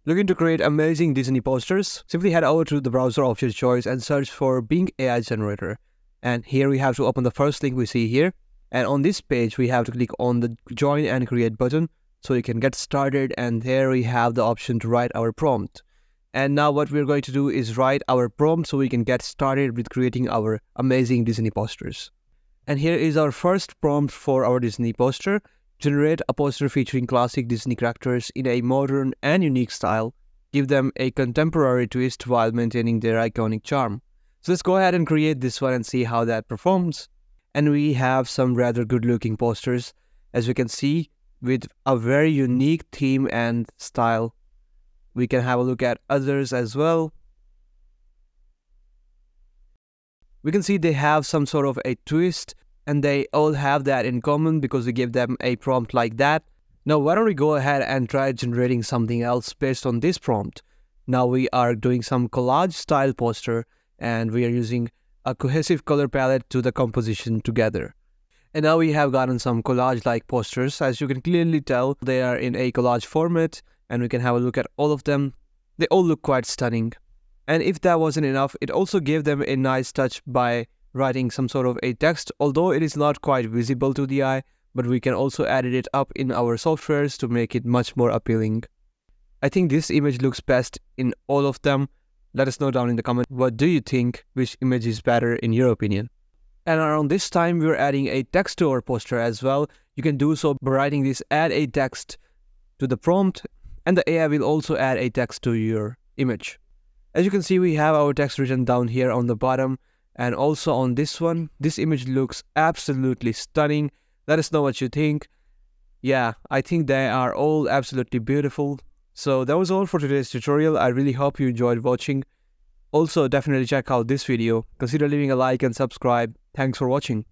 Looking to create amazing Disney posters? Simply head over to the browser of your choice and search for Bing AI Generator. And here we have to open the first link we see here. And on this page, we have to click on the Join and Create button so you can get started. And there we have the option to write our prompt. And now what we're going to do is write our prompt so we can get started with creating our amazing Disney posters. And here is our first prompt for our Disney poster. Generate a poster featuring classic Disney characters in a modern and unique style. Give them a contemporary twist while maintaining their iconic charm. So let's go ahead and create this one and see how that performs. And we have some rather good looking posters, as we can see, with a very unique theme and style. We can have a look at others as well. We can see they have some sort of a twist, and they all have that in common because we give them a prompt like that. Now why don't we go ahead and try generating something else based on this prompt. Now we are doing some collage style poster, and we are using a cohesive color palette to the composition together. And now we have gotten some collage like posters. As you can clearly tell, they are in a collage format, and we can have a look at all of them. They all look quite stunning. And if that wasn't enough, it also gave them a nice touch by writing some sort of a text, although it is not quite visible to the eye, but we can also edit it up in our softwares to make it much more appealing. I think this image looks best in all of them. Let us know down in the comment, what do you think, which image is better in your opinion? And around this time, we're adding a text to our poster as well. You can do so by writing this add a text to the prompt, and the AI will also add a text to your image. As you can see, we have our text written down here on the bottom. And also on this one, this image looks absolutely stunning. Let us know what you think. Yeah, I think they are all absolutely beautiful. So that was all for today's tutorial. I really hope you enjoyed watching. Also, definitely check out this video. Consider leaving a like and subscribe. Thanks for watching.